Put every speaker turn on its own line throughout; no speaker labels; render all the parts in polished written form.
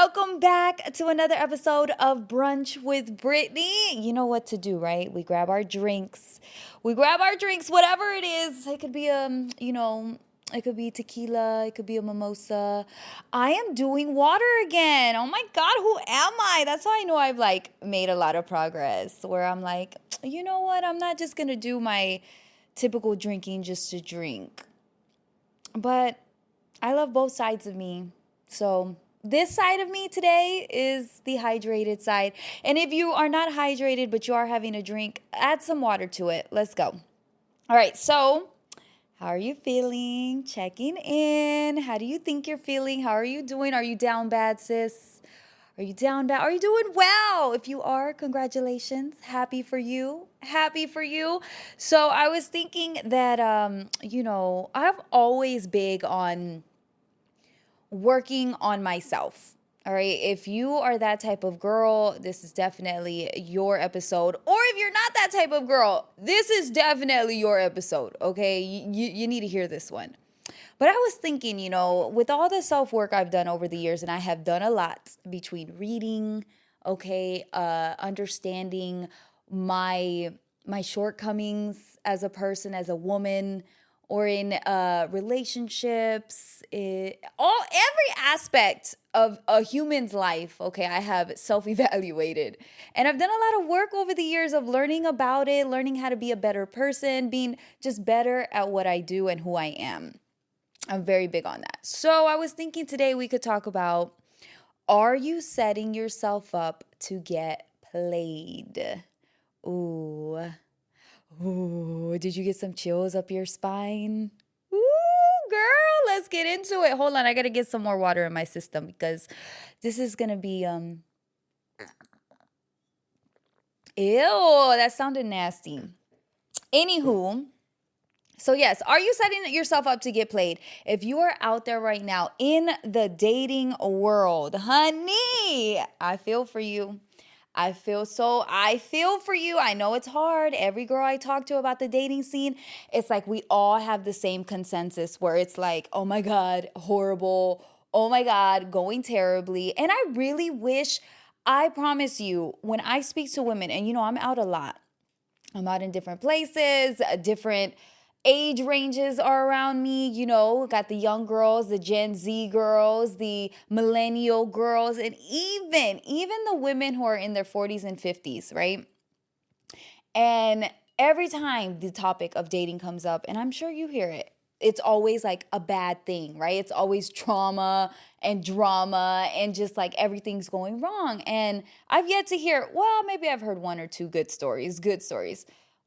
Welcome back to another episode of Brunch with Brittany. You know what to do, right? We grab our drinks. Whatever it is. It could be it could be tequila, it could be a mimosa. I am doing water again. Oh my God, who am I? That's how I know I've made a lot of progress. Where I'm like, you know what? I'm not just gonna do my typical drinking just to drink. But I love both sides of me. So this side of me today is the hydrated side. And if you are not hydrated, but you are having a drink, add some water to it. Let's go. All right. So how are you feeling? Checking in. How do you think you're feeling? How are you doing? Are you down bad, sis? Are you down bad? Are you doing well? If you are, congratulations. Happy for you. Happy for you. So I was thinking that, I'm always big on working on myself. All right. If you are that type of girl, this is definitely your episode. Or if you're not that type of girl, this is definitely your episode. Okay. You need to hear this one. But I was thinking, with all the self-work I've done over the years, and I have done a lot between reading, understanding my shortcomings as a person, as a woman, or in relationships, every aspect of a human's life, okay, I have self-evaluated. And I've done a lot of work over the years of learning about it, learning how to be a better person, being just better at what I do and who I am. I'm very big on that. So I was thinking today we could talk about, are you setting yourself up to get played? Ooh, did you get some chills up your spine? Ooh, girl, let's get into it. Hold on, I got to get some more water in my system because this is going to be, ew, that sounded nasty. Anywho, so yes, are you setting yourself up to get played? If you are out there right now in the dating world, honey, I feel for you. I feel for you. I know it's hard. Every girl I talk to about the dating scene, it's like we all have the same consensus where it's like, oh my God, horrible. Oh my God, going terribly. And I really wish, I promise you, when I speak to women, and I'm out a lot. I'm out in different places, different age ranges are around me, got the young girls, the Gen Z girls, the millennial girls, and even the women who are in their 40s and 50s, right? And every time the topic of dating comes up, and I'm sure you hear it, it's always like a bad thing, right? It's always trauma and drama and just like everything's going wrong. And I've yet to hear, well, maybe I've heard one or two good stories.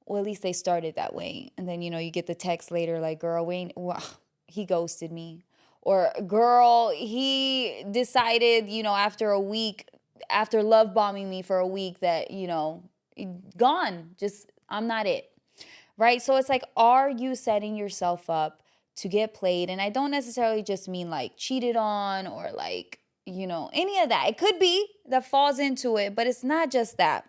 Well, at least they started that way. And then, you get the text later like, girl, Wayne, well, he ghosted me. Or, girl, he decided, after a week, after love bombing me for a week that, gone. Just, I'm not it. Right? So it's like, are you setting yourself up to get played? And I don't necessarily just mean like cheated on or like, any of that. It could be that falls into it, but it's not just that.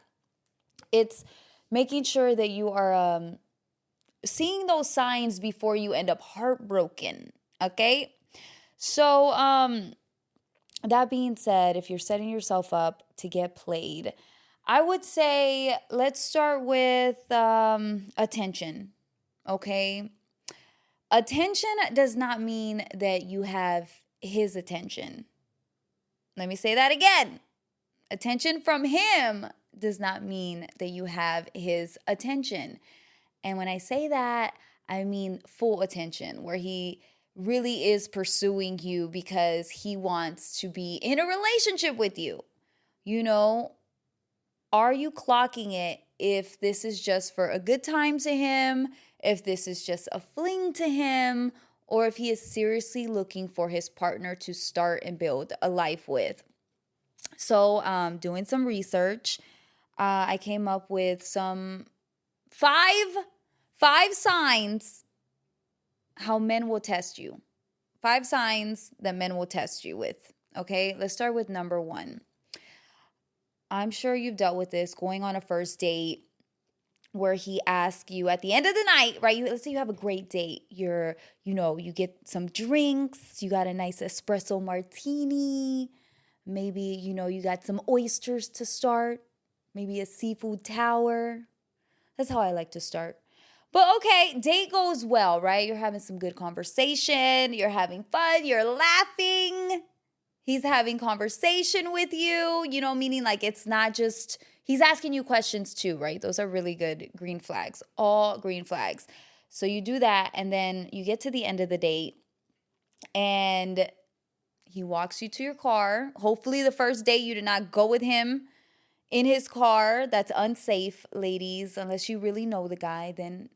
It's making sure that you are seeing those signs before you end up heartbroken, okay? So that being said, if you're setting yourself up to get played, I would say let's start with attention, okay? Attention does not mean that you have his attention. Let me say that again. Attention from him does not mean that you have his attention. And when I say that, I mean full attention, where he really is pursuing you because he wants to be in a relationship with you. Are you clocking it if this is just for a good time to him, if this is just a fling to him, or if he is seriously looking for his partner to start and build a life with? So doing some research, I came up with some five signs how men will test you. 5 signs that men will test you with. Okay, let's start with number 1. I'm sure you've dealt with this, going on a first date where he asks you at the end of the night, right? Let's say you have a great date. You get some drinks. You got a nice espresso martini. Maybe, you got some oysters to start. Maybe a seafood tower. That's how I like to start. But okay, date goes well, right? You're having some good conversation. You're having fun. You're laughing. He's having conversation with you, meaning like it's not just, he's asking you questions too, right? Those are really good green flags, all green flags. So you do that, and then you get to the end of the date, and he walks you to your car. Hopefully the first date you did not go with him in his car. That's unsafe, ladies. Unless you really know the guy, then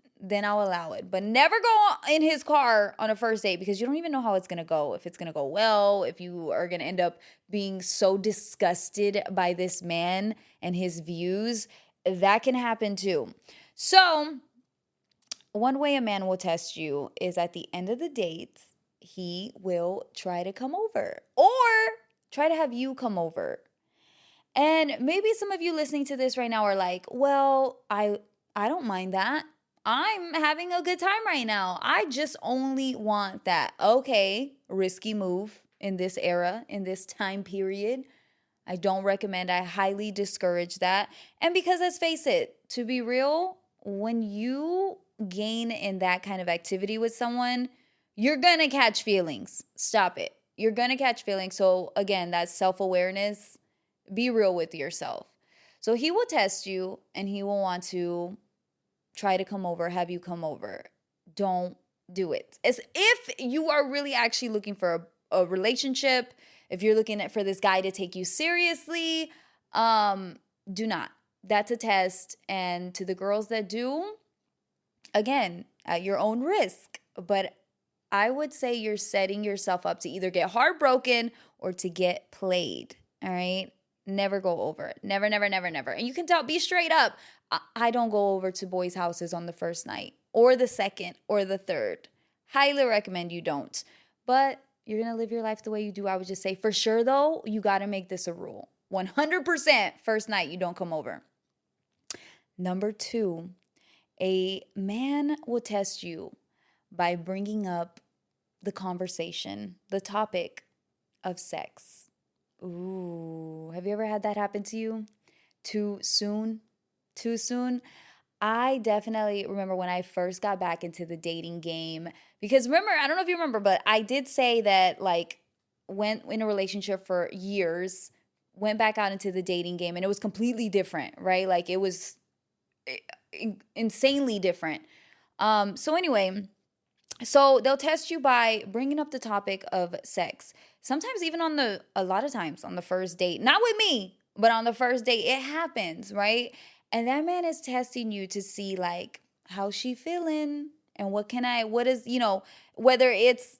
I'll allow it. But never go in his car on a first date, because you don't even know how it's going to go. If it's going to go well, if you are going to end up being so disgusted by this man and his views, that can happen too. So one way a man will test you is at the end of the date, he will try to come over or try to have you come over. And maybe some of you listening to this right now are like, well, I don't mind that. I'm having a good time right now. I just only want that. Okay, risky move in this era, in this time period. I don't recommend. I highly discourage that. And because let's face it, to be real, when you gain in that kind of activity with someone, you're going to catch feelings. Stop it. You're going to catch feelings. So again, that's self-awareness. Be real with yourself. So he will test you, and he will want to try to come over, have you come over. Don't do it. As if you are really actually looking for a relationship, if you're looking for this guy to take you seriously, do not. That's a test. And to the girls that do, again, at your own risk. But I would say you're setting yourself up to either get heartbroken or to get played. All right? Never go over it. Never, never, never, never. And you can tell, be straight up. I don't go over to boys' houses on the first night or the second or the third. Highly recommend you don't. But you're going to live your life the way you do. I would just say for sure, though, you got to make this a rule. 100% first night you don't come over. Number 2, a man will test you by bringing up the conversation, the topic of sex. Ooh, have you ever had that happen to you? Too soon? I definitely remember when I first got back into the dating game, because remember, I don't know if you remember, but I did say that like went in a relationship for years, went back out into the dating game, and it was completely different, right? Like it was insanely different. So anyway, so they'll test you by bringing up the topic of sex. Sometimes even a lot of times on the first date, not with me, but on the first date, it happens, right? And that man is testing you to see like, how's she feeling? And what is, whether it's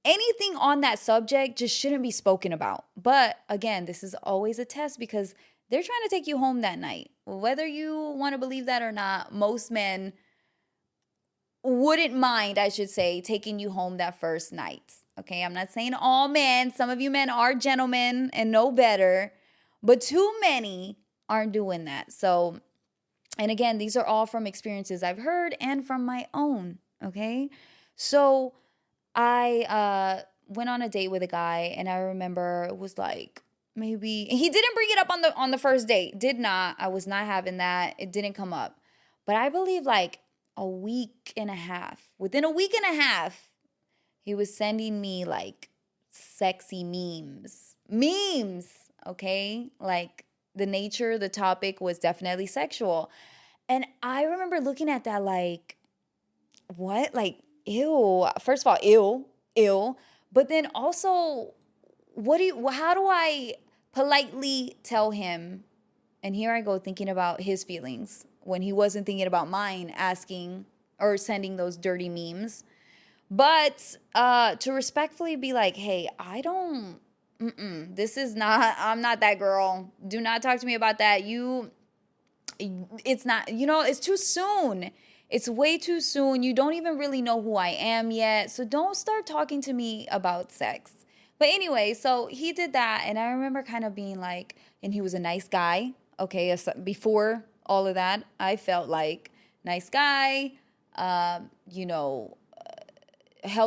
anything on that subject just shouldn't be spoken about. But again, this is always a test because they're trying to take you home that night. Whether you want to believe that or not, most men wouldn't mind, I should say, taking you home that first night. Okay, I'm not saying all men. Some of you men are gentlemen and know better, but too many aren't doing that. So, and again, these are all from experiences I've heard and from my own, okay? So I went on a date with a guy, and I remember it was like maybe, he didn't bring it up on the first date. Did not. I was not having that. It didn't come up. But I believe like within a week and a half, he was sending me like sexy memes, okay? Like the topic was definitely sexual. And I remember looking at that like, what? Like, ew. First of all, ew. But then also, how do I politely tell him? And here I go thinking about his feelings when he wasn't thinking about mine, asking or sending those dirty memes. But to respectfully be like, hey, I'm not that girl. Do not talk to me about that. It's not, it's too soon. It's way too soon. You don't even really know who I am yet. So don't start talking to me about sex. But anyway, so he did that. And I remember kind of being like, and he was a nice guy. Okay, before all of that, I felt like nice guy, held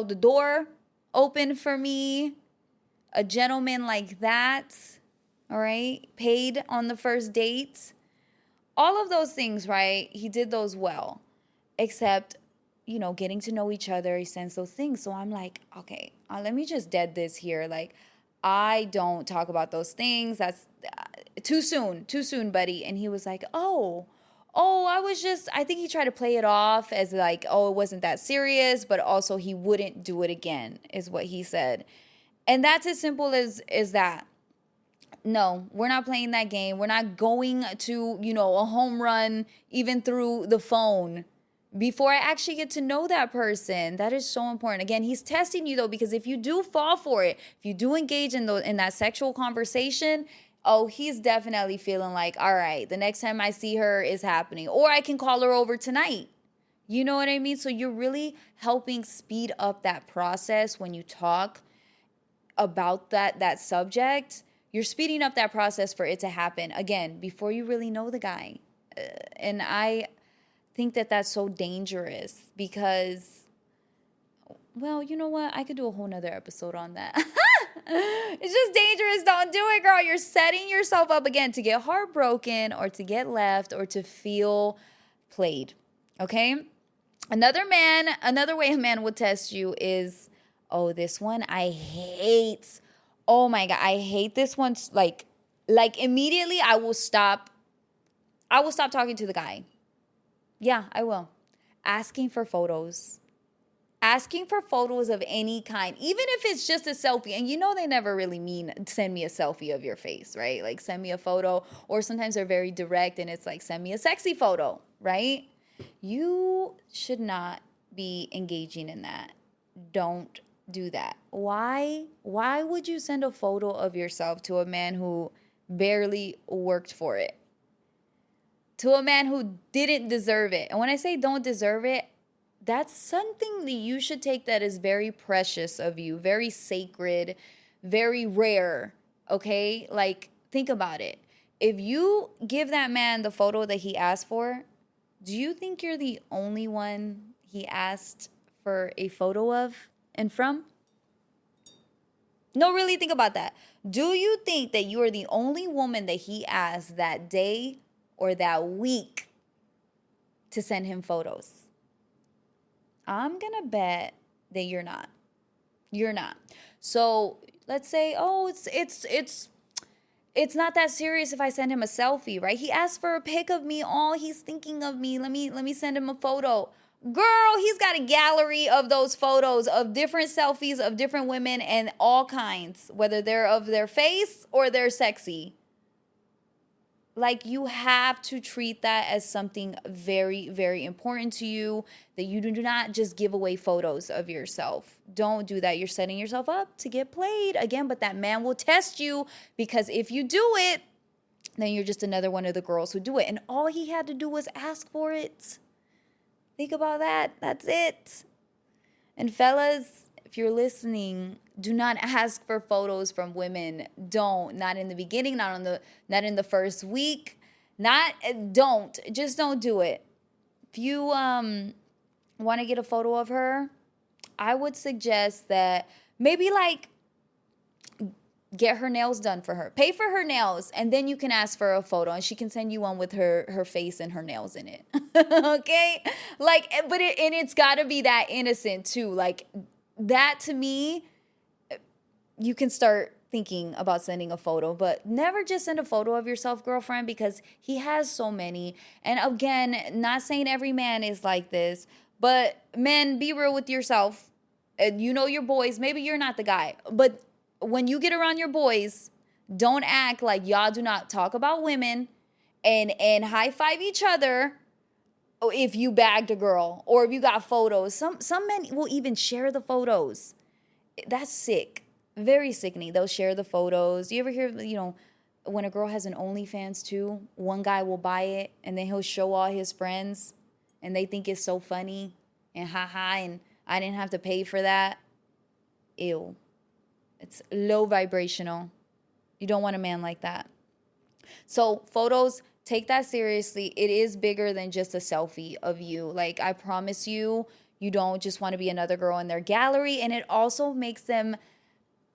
the door open for me, a gentleman like that. all right? Paid on the first date. All of those things, right? He did those well, except, getting to know each other. He sends those things. So I'm like, okay, let me just dead this here. Like, I don't talk about those things. That's too soon, buddy. And he was like, I think he tried to play it off as like, oh, it wasn't that serious, but also he wouldn't do it again, is what he said. And that's as simple as that. No, we're not playing that game. We're not going to, a home run even through the phone before I actually get to know that person. That is so important. Again, he's testing you though, because if you do fall for it, if you do engage in that sexual conversation, oh, he's definitely feeling like, all right, the next time I see her is happening, or I can call her over tonight. You know what I mean? So you're really helping speed up that process when you talk about that subject. You're speeding up that process for it to happen, again, before you really know the guy. And I think that that's so dangerous because, well, you know what? I could do a whole nother episode on that. It's just dangerous. Don't do it, girl. You're setting yourself up, again, to get heartbroken or to get left or to feel played, okay? Another way a man would test you is, oh, this one I hate. Oh my God, I hate this one. Like immediately I will stop talking to the guy. Yeah, I will. Asking for photos of any kind, even if it's just a selfie. And they never really mean send me a selfie of your face, right? Like send me a photo, or sometimes they're very direct and it's like send me a sexy photo, right? You should not be engaging in that. Don't do that. Why would you send a photo of yourself to a man who barely worked for it? To a man who didn't deserve it. And when I say don't deserve it, that's something that you should take that is very precious of you, very sacred, very rare, okay? Like, think about it. If you give that man the photo that he asked for, do you think you're the only one he asked for a photo of and from? No, really think about that. Do you think that you are the only woman that he asked that day or that week to send him photos? I'm going to bet that you're not. You're not. So let's say, oh, it's not that serious if I send him a selfie, right? He asked for a pic of me. Oh, he's thinking of me. Let me send him a photo. Girl, he's got a gallery of those photos of different selfies of different women and all kinds, whether they're of their face or they're sexy. Like, you have to treat that as something very, very important to you, that you do not just give away photos of yourself. Don't do that. You're setting yourself up to get played again, but that man will test you, because if you do it, then you're just another one of the girls who do it. And all he had to do was ask for it. Think about that. That's it. And fellas, if you're listening, do not ask for photos from women. Don't. Not in the beginning, not in the first week. Just don't do it. If you want to get a photo of her, I would suggest that maybe like get her nails done for her. Pay for her nails, and then you can ask for a photo, and she can send you one with her face and her nails in it. Okay? Like, but it's got to be that innocent too. Like, that to me, you can start thinking about sending a photo, but never just send a photo of yourself, girlfriend, because he has so many. And again, not saying every man is like this, but men, be real with yourself. You know your boys. Maybe you're not the guy, but when you get around your boys, don't act like y'all do not talk about women and high five each other if you bagged a girl or if you got photos. Some men will even share the photos. That's sick. Very sickening. They'll share the photos. You ever hear, when a girl has an OnlyFans too, one guy will buy it and then he'll show all his friends and they think it's so funny and haha, and I didn't have to pay for that. Ew. It's low vibrational. You don't want a man like that. So photos, take that seriously. It is bigger than just a selfie of you. Like, I promise you, you don't just want to be another girl in their gallery. And it also makes them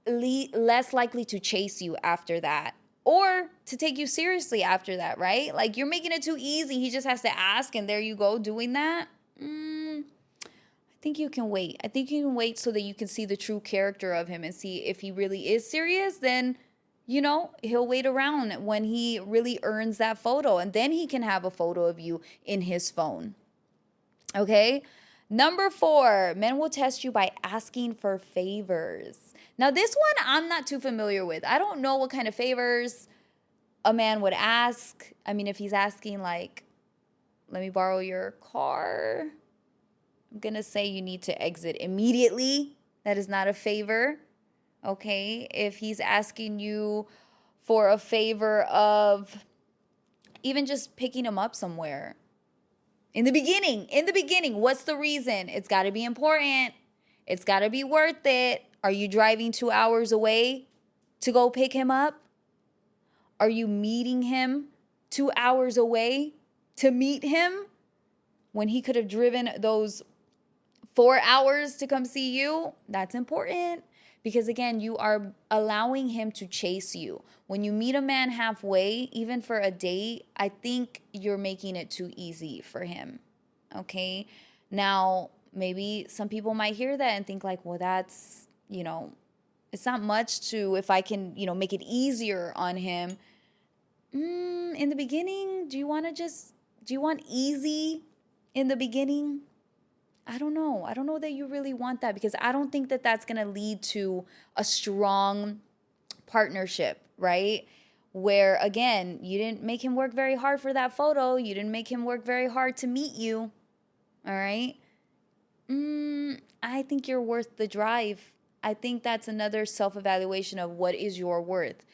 less likely to chase you after that. or to take you seriously after that, right? Like, you're making it too easy. He just has to ask, and there you go, doing that. I think you can wait. I think you can wait so that you can see the true character of him and see if he really is serious. Then, he'll wait around when he really earns that photo, and then he can have a photo of you in his phone. Okay? Number 4, men will test you by asking for favors. Now, this one I'm not too familiar with. I don't know what kind of favors a man would ask. I mean, if he's asking like, let me borrow your car, I'm going to say you need to exit immediately. That is not a favor. Okay? If he's asking you for a favor of even just picking him up somewhere. In the beginning, what's the reason? It's got to be important. It's got to be worth it. Are you driving 2 hours away to go pick him up? Are you meeting him 2 hours away to meet him when he could have driven those 4 hours to come see you? That's important because, again, you are allowing him to chase you. When you meet a man halfway, even for a date, I think you're making it too easy for him, okay? Now, maybe some people might hear that and think like, well, that's, it's not much to, if I can, make it easier on him. In the beginning, do you want easy in the beginning? I don't know. I don't know that you really want that because I don't think that that's going to lead to a strong partnership, right? Where, again, you didn't make him work very hard for that photo. You didn't make him work very hard to meet you. All right? I think you're worth the drive. I think that's another self-evaluation of what is your worth.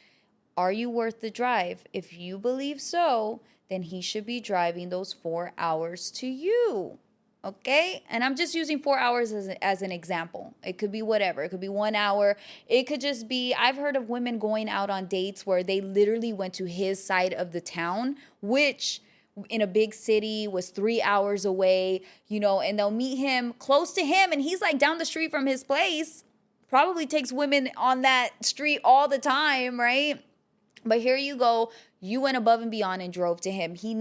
Are you worth the drive? If you believe so, then he should be driving those 4 hours to you. Okay? And I'm just using 4 hours as an example. It could be whatever. It could be 1 hour. It could just be, I've heard of women going out on dates where they literally went to his side of the town, which in a big city was 3 hours away, and they'll meet him close to him and he's like down the street from his place. Probably takes women on that street all the time, right? But here you go. You went above and beyond and drove to him. He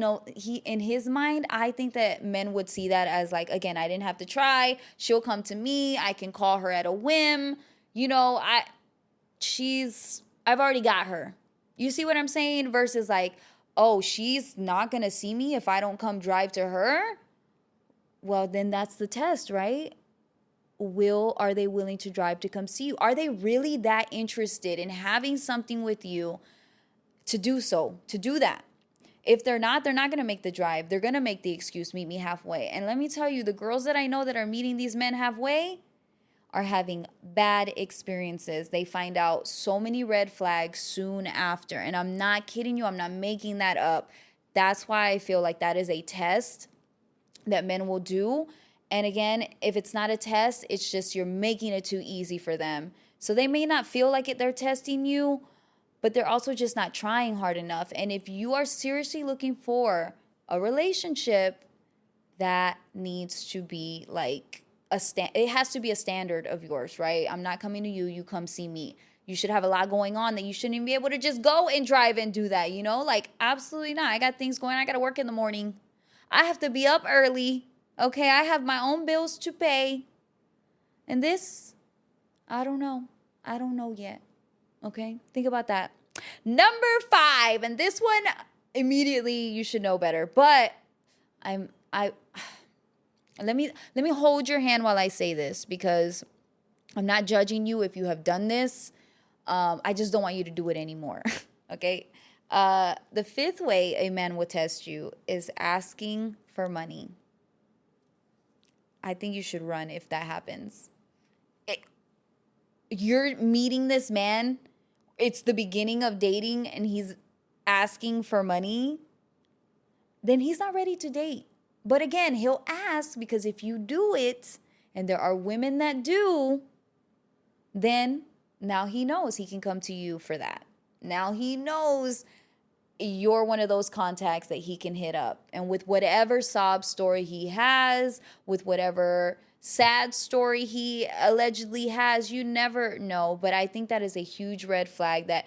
in his mind, I think that men would see that as like, again, I didn't have to try. She'll come to me. I can call her at a whim. I've already got her. You see what I'm saying? Versus like, oh, she's not going to see me if I don't come drive to her. Well, then that's the test, right? Are they willing to drive to come see you? Are they really that interested in having something with you to do that? If they're not going to make the drive. They're going to make the excuse, meet me halfway. And let me tell you, the girls that I know that are meeting these men halfway are having bad experiences. They find out so many red flags soon after. And I'm not kidding you. I'm not making that up. That's why I feel like that is a test that men will do. And again, if it's not a test, it's just you're making it too easy for them. So they may not feel like they're testing you, but they're also just not trying hard enough. And if you are seriously looking for a relationship, that needs to be like it has to be a standard of yours, right? I'm not coming to you, you come see me. You should have a lot going on that you shouldn't even be able to just go and drive and do that, Like, absolutely not. I got things going. I got to work in the morning. I have to be up early. Okay, I have my own bills to pay. And this, I don't know. I don't know yet. Okay, think about that. Number 5, and this one immediately you should know better, but let me hold your hand while I say this because I'm not judging you if you have done this. I just don't want you to do it anymore. Okay. The 5th way a man will test you is asking for money. I think you should run if that happens. You're meeting this man, it's the beginning of dating, and he's asking for money, then he's not ready to date. But again, he'll ask because if you do it, and there are women that do, then now he knows he can come to you for that. Now he knows you're one of those contacts that he can hit up. And with whatever sob story he has, with whatever sad story he allegedly has, you never know. But I think that is a huge red flag that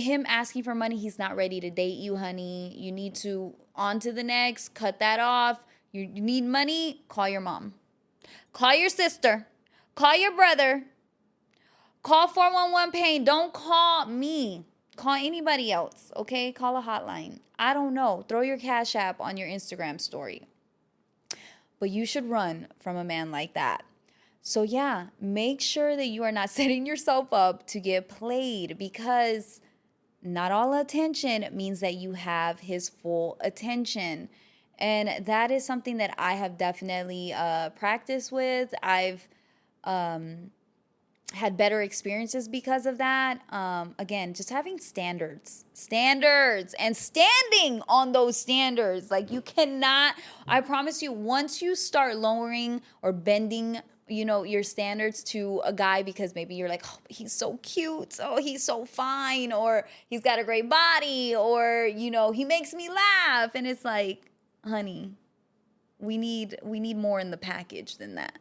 him asking for money, he's not ready to date you, honey. You need to on to the next, cut that off. You need money, call your mom. Call your sister. Call your brother. Call 411 pain. Don't call me. Call anybody else, okay? Call a hotline. I don't know. Throw your Cash App on your Instagram story. But you should run from a man like that. So yeah, make sure that you are not setting yourself up to get played, because not all attention means that you have his full attention. And that is something that I have definitely practiced with. I've had better experiences because of that. Again, just having standards and standing on those standards. Like, you cannot, I promise you, once you start lowering or bending, your standards to a guy because maybe you're like, oh, he's so cute, oh, he's so fine, or he's got a great body, or, he makes me laugh. And it's like, honey, we need more in the package than that.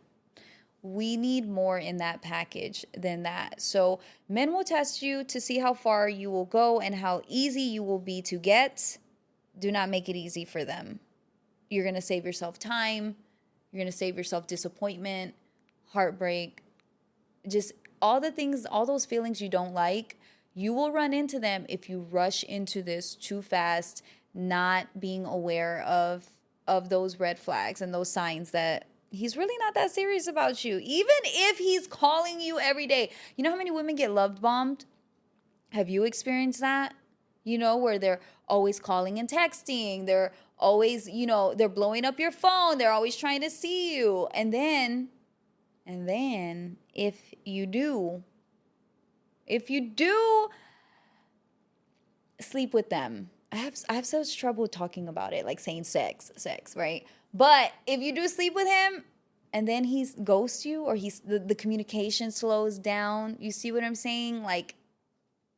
We need more in that package than that. So men will test you to see how far you will go and how easy you will be to get. Do not make it easy for them. You're going to save yourself time. You're going to save yourself disappointment, heartbreak, just all the things, all those feelings you don't like. You will run into them if you rush into this too fast, not being aware of those red flags and those signs that he's really not that serious about you. Even if he's calling you every day. You know how many women get love bombed? Have you experienced that? Where they're always calling and texting. They're always, they're blowing up your phone. They're always trying to see you. And then if you do sleep with them, I have such trouble talking about it, like saying sex, right? But if you do sleep with him and then he ghosts you, or the communication slows down, you see what I'm saying? Like,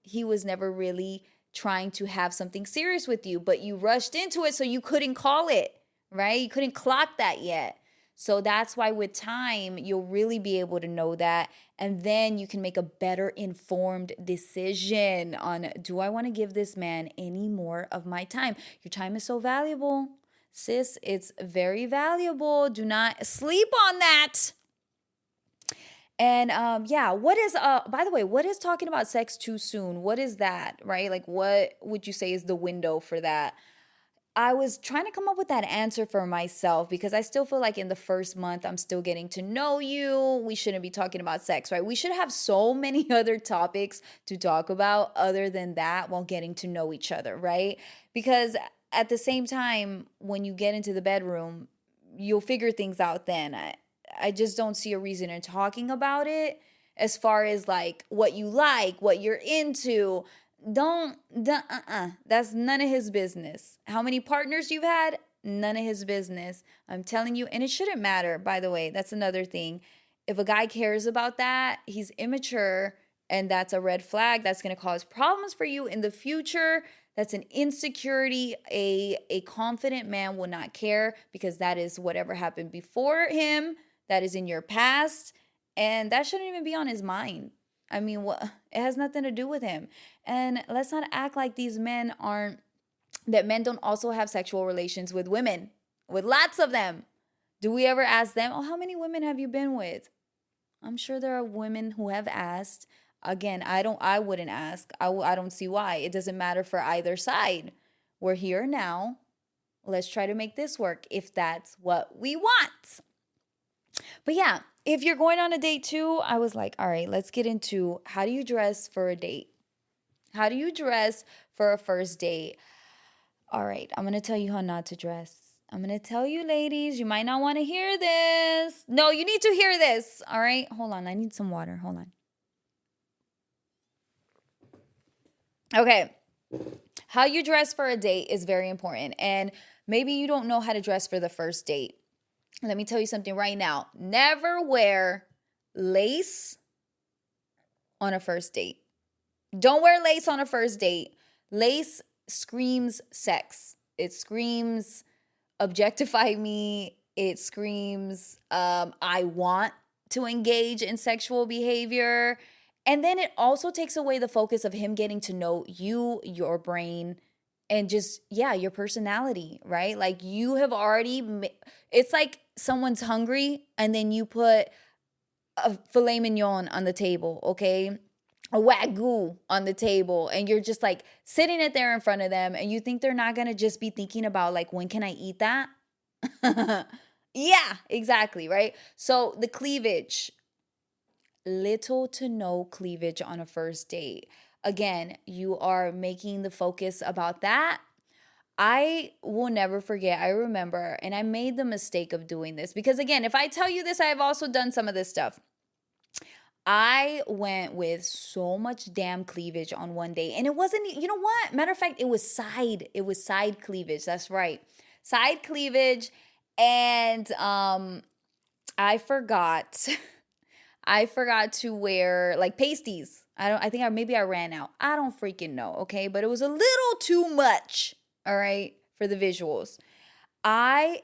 he was never really trying to have something serious with you, but you rushed into it, so you couldn't call it, right? You couldn't clock that yet. So that's why with time, you'll really be able to know that. And then you can make a better informed decision on, do I want to give this man any more of my time? Your time is so valuable. Sis, it's very valuable. Do not sleep on that. And what is, by the way, what is talking about sex too soon? What is that, right? Like, what would you say is the window for that? I was trying to come up with that answer for myself, because I still feel like in the first month, I'm still getting to know you. We shouldn't be talking about sex, right? We should have so many other topics to talk about other than that while getting to know each other, right? Because at the same time, when you get into the bedroom, you'll figure things out then. I just don't see a reason in talking about it as far as like what you like, what you're into. That's none of his business. How many partners you've had? None of his business. I'm telling you, and it shouldn't matter, by the way. That's another thing. If a guy cares about that, he's immature, and that's a red flag. That's going to cause problems for you in the future. That's an insecurity. A confident man will not care, because that is whatever happened before him. That is in your past, and that shouldn't even be on his mind. I mean, it has nothing to do with him. And let's not act like men don't also have sexual relations with women, with lots of them. Do we ever ask them, oh, how many women have you been with? I'm sure there are women who have asked. Again, I wouldn't ask. I don't see why. It doesn't matter for either side. We're here now. Let's try to make this work if that's what we want. But yeah, if you're going on a date too, I was like, all right, let's get into, how do you dress for a date? How do you dress for a first date? All right, I'm going to tell you how not to dress. I'm going to tell you, ladies, you might not want to hear this. No, you need to hear this. All right, hold on. I need some water. Hold on. Okay, how you dress for a date is very important. And maybe you don't know how to dress for the first date. Let me tell you something right now. Never wear lace on a first date. Don't wear lace on a first date. Lace screams sex. It screams objectify me. It screams I want to engage in sexual behavior. And then it also takes away the focus of him getting to know you, your brain, and just, yeah, your personality, right? Like you have already, it's like someone's hungry and then you put a filet mignon on the table, okay? A wagyu on the table, and you're just like sitting it there in front of them, and you think they're not gonna just be thinking about like, when can I eat that? Yeah, exactly, right? So the cleavage, little to no cleavage on a first date. Again, you are making the focus about that. I will never forget. I remember, and I made the mistake of doing this because, again, if I tell you this, I've also done some of this stuff. I went with so much damn cleavage on one day. And it wasn't, you know what? Matter of fact, it was side cleavage. That's right. Side cleavage. And I forgot. I forgot to wear like pasties. I think maybe I ran out. I don't freaking know, okay? But it was a little too much, all right, for the visuals.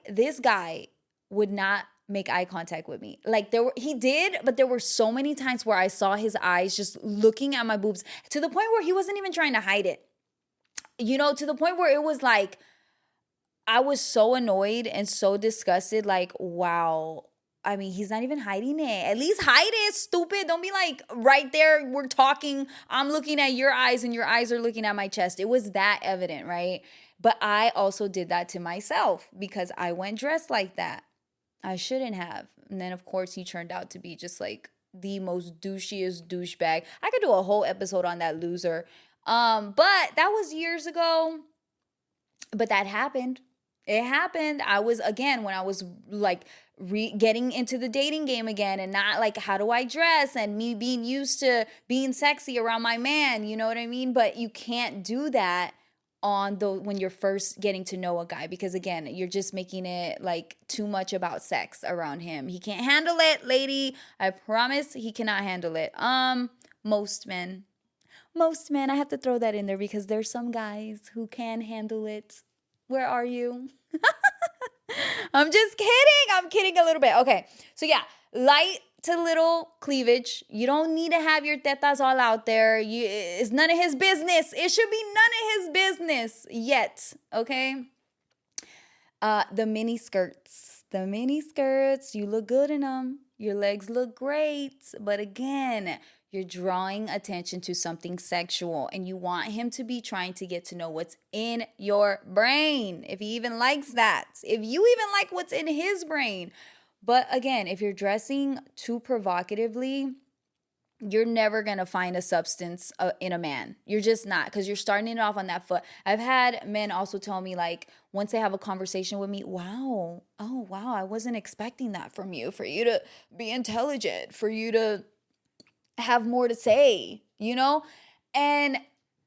This guy would not make eye contact with me. Like he did, but there were so many times where I saw his eyes just looking at my boobs to the point where he wasn't even trying to hide it. You know, to the point where it was like, I was so annoyed and so disgusted, like, wow. I mean, he's not even hiding it. At least hide it, stupid. Don't be like right there, we're talking, I'm looking at your eyes and your eyes are looking at my chest. It was that evident, right? But I also did that to myself because I went dressed like that. I shouldn't have. And then, of course, he turned out to be just like the most douchiest douchebag. I could do a whole episode on that loser. But that was years ago. But that happened. It happened. I was, again, when I was like getting into the dating game again and not like, how do I dress? And me being used to being sexy around my man, you know what I mean? But you can't do that when you're first getting to know a guy, because again, you're just making it like too much about sex around him. He can't handle it, lady. I promise he cannot handle it. Most men, I have to throw that in there because there's some guys who can handle it. Where are you? I'm just kidding. I'm kidding a little bit. Okay. So yeah, light to little cleavage. You don't need to have your tetas all out there. It's none of his business. It should be none of his business yet. Okay. The mini skirts. You look good in them. Your legs look great. But again, you're drawing attention to something sexual and you want him to be trying to get to know what's in your brain. If he even likes that. If you even like what's in his brain. But again, if you're dressing too provocatively, you're never going to find a substance in a man. You're just not, because you're starting it off on that foot. I've had men also tell me, like, once they have a conversation with me, wow, I wasn't expecting that from you, for you to be intelligent, for you to have more to say, you know? And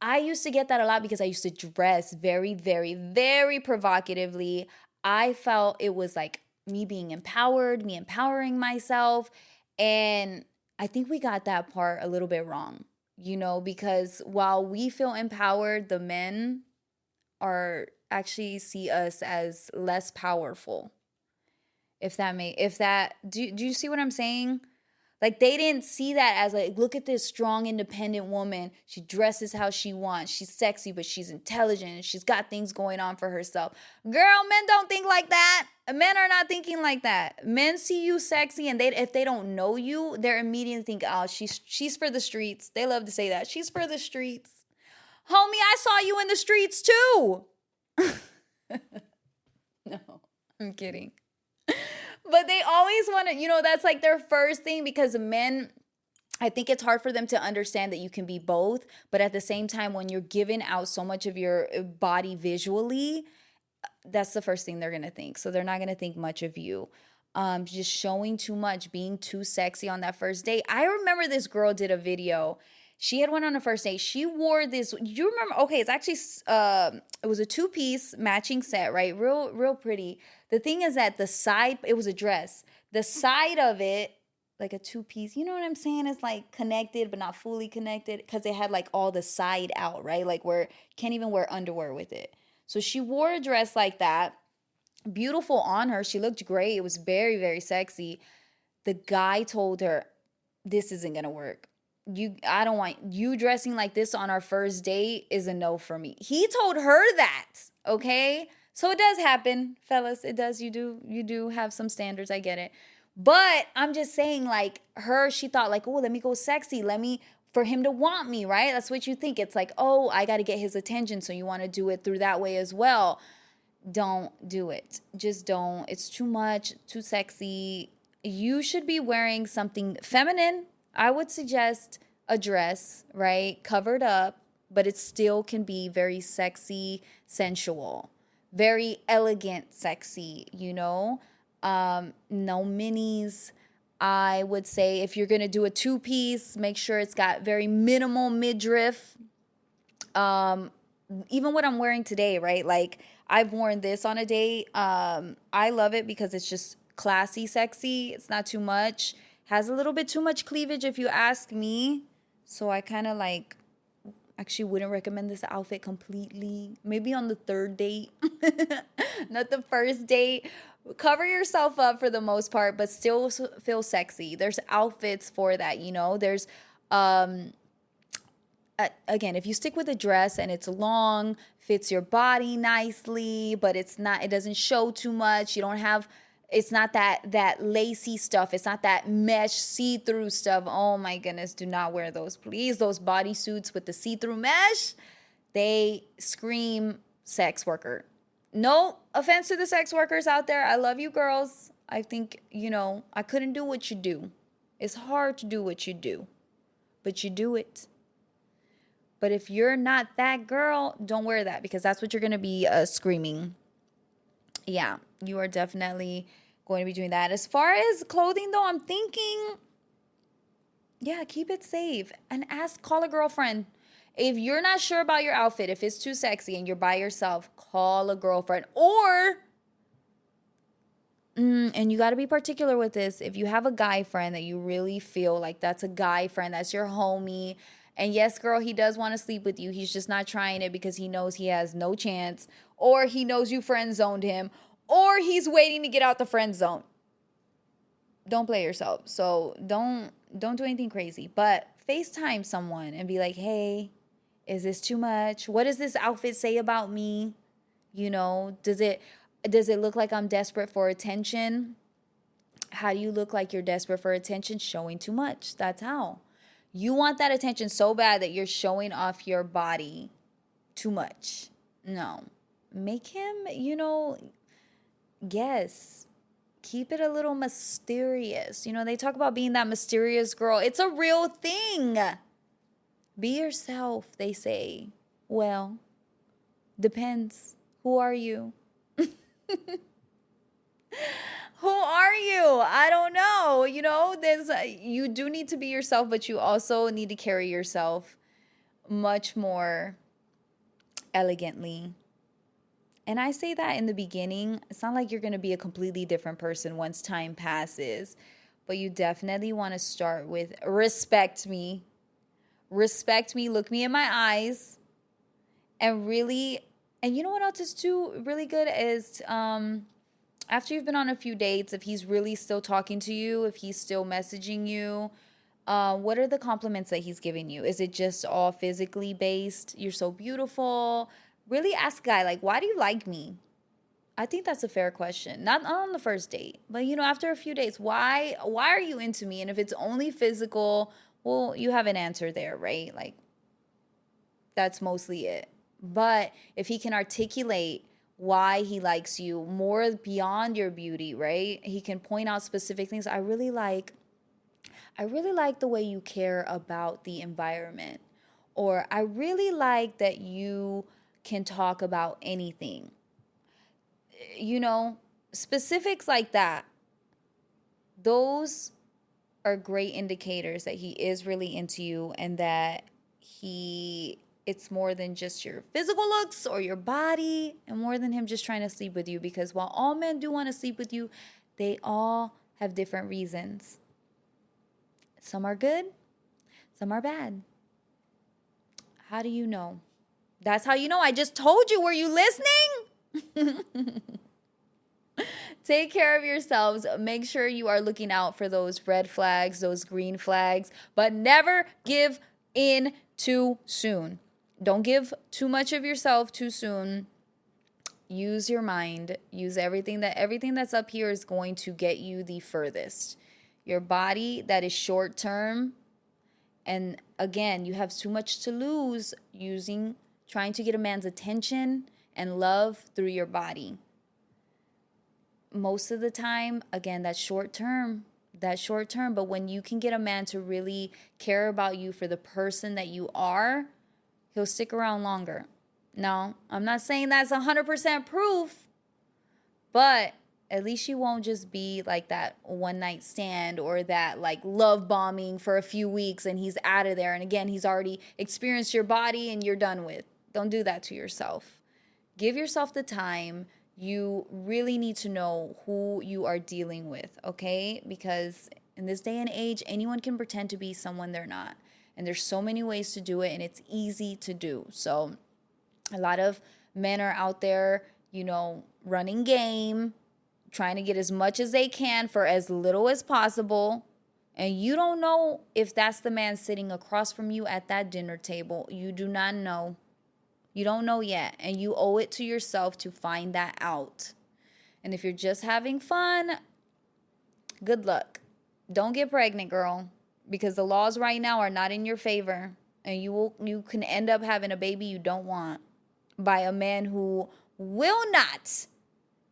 I used to get that a lot because I used to dress very, very, very provocatively. I felt it was like me being empowered, me empowering myself. And I think we got that part a little bit wrong, you know, because while we feel empowered, the men actually see us as less powerful. Do you see what I'm saying? Like, they didn't see that as like, look at this strong, independent woman. She dresses how she wants. She's sexy, but she's intelligent and she's got things going on for herself. Girl, men don't think like that. Men are not thinking like that. Men see you sexy, and if they don't know you, they're immediately think, oh, she's for the streets. They love to say that. She's for the streets. Homie, I saw you in the streets too. No, I'm kidding. But they always want to, you know, that's like their first thing, because men, I think it's hard for them to understand that you can be both. But at the same time, when you're giving out so much of your body visually, that's the first thing they're going to think. So they're not going to think much of you. Just showing too much, being too sexy on that first date. I remember this girl did a video. She had went on a first date. She wore this, you remember, okay, it's actually, it was a 2-piece matching set, right? Real pretty. The thing is that the side, it was a dress. The side of it, like a 2-piece, you know what I'm saying? It's like connected, but not fully connected, because it had like all the side out, right? Like where you can't even wear underwear with it. So she wore a dress like that. Beautiful on her. She looked great. It was very, very sexy. The guy told her, this isn't going to work. I don't want you dressing like this on our first date is a no for me. He told her that, okay? So it does happen, fellas. It does. You do have some standards. I get it. But I'm just saying, like, she thought, like, oh, let me go sexy. For him to want me, right? That's what you think. It's like, oh, I got to get his attention. So you want to do it through that way as well. Don't do it. Just don't. It's too much, too sexy. You should be wearing something feminine. I would suggest a dress, right? Covered up, but it still can be very sexy, sensual, very elegant, sexy, no minis. I would say if you're going to do a two-piece, make sure it's got very minimal midriff. Even what I'm wearing today, right? Like, I've worn this on a date. I love it because it's just classy, sexy. It's not too much. Has a little bit too much cleavage if you ask me. So I kind of actually wouldn't recommend this outfit completely. Maybe on the third date, not the first date. Cover yourself up for the most part, but still feel sexy. There's outfits for that, There's, again, if you stick with a dress and it's long, fits your body nicely, but it doesn't show too much. It's not that lacy stuff. It's not that mesh see-through stuff. Oh my goodness, do not wear those, please. Those bodysuits with the see-through mesh, they scream sex worker. No offense to the sex workers out there. I love you girls. I think, I couldn't do what you do. It's hard to do what you do, but you do it. But if you're not that girl, don't wear that because that's what you're going to be screaming. Yeah, you are definitely going to be doing that. As far as clothing, though, I'm thinking, yeah, keep it safe and call a girlfriend. If you're not sure about your outfit, if it's too sexy and you're by yourself, call a girlfriend. And you got to be particular with this. If you have a guy friend that you really feel like that's a guy friend, that's your homie, and yes, girl, he does want to sleep with you. He's just not trying it because he knows he has no chance, or he knows you friend zoned him, or he's waiting to get out the friend zone. Don't play yourself. So don't do anything crazy, but FaceTime someone and be like, hey, is this too much? What does this outfit say about me? Does it look like I'm desperate for attention? How do you look like you're desperate for attention? Showing too much. That's how. You want that attention so bad that you're showing off your body too much. No. Make him, guess. Keep it a little mysterious. They talk about being that mysterious girl. It's a real thing. Be yourself, they say. Well, depends. Who are you? Who are you? I don't know. You do need to be yourself, but you also need to carry yourself much more elegantly. And I say that in the beginning. It's not like you're going to be a completely different person once time passes, but you definitely want to start with respect me. Respect me, look me in my eyes, and you know what else is too really good is after you've been on a few dates, if he's really still talking to you, if he's still messaging you, what are the compliments that he's giving you? Is it just all physically based? You're so beautiful. Really ask a guy, like, why do you like me? I think that's a fair question. Not on the first date, but after a few dates, why are you into me? And if it's only physical, well, you have an answer there, right? Like, that's mostly it. But if he can articulate why he likes you more beyond your beauty, right? He can point out specific things. I really like the way you care about the environment. Or I really like that you can talk about anything. Specifics like that. Those are great indicators that he is really into you and that it's more than just your physical looks or your body and more than him just trying to sleep with you, because while all men do want to sleep with you, they all have different reasons. Some are good, some are bad. How do you know? That's how you know. I just told you. Were you listening? Take care of yourselves. Make sure you are looking out for those red flags, those green flags, but never give in too soon. Don't give too much of yourself too soon. Use your mind. Use everything that's up here is going to get you the furthest. Your body, that is short term. And again, you have too much to lose trying to get a man's attention and love through your body. Most of the time, again, that's short term. But when you can get a man to really care about you for the person that you are, he'll stick around longer. No, I'm not saying that's 100% proof, but at least you won't just be like that one night stand or that like love bombing for a few weeks and he's out of there. And again, he's already experienced your body and you're done with. Don't do that to yourself. Give yourself the time. You really need to know who you are dealing with, okay? Because in this day and age, anyone can pretend to be someone they're not. And there's so many ways to do it, and it's easy to do. So a lot of men are out there, running game, trying to get as much as they can for as little as possible. And you don't know if that's the man sitting across from you at that dinner table. You do not know. You don't know yet. And you owe it to yourself to find that out. And if you're just having fun, good luck. Don't get pregnant, girl, because the laws right now are not in your favor. And you can end up having a baby you don't want by a man who will not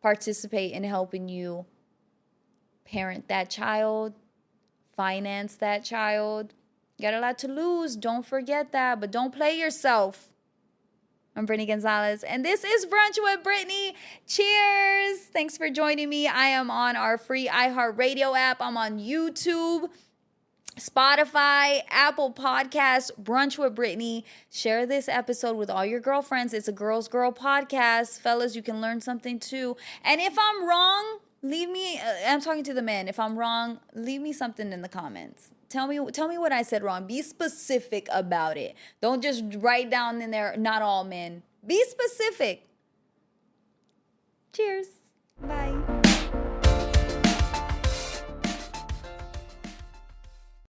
participate in helping you parent that child, finance that child. You got a lot to lose. Don't forget that, but don't play yourself. I'm Brittany Gonzalez, and this is Brunch with Brittany. Cheers. Thanks for joining me. I am on our free iHeartRadio app. I'm on YouTube, Spotify, Apple Podcasts, Brunch with Brittany. Share this episode with all your girlfriends. It's a girl's girl podcast. Fellas, you can learn something too. And if I'm wrong, leave me, I'm talking to the men. If I'm wrong, leave me something in the comments. Tell me what I said wrong. Be specific about it. Don't just write down in there, not all men. Be specific. Cheers. Bye.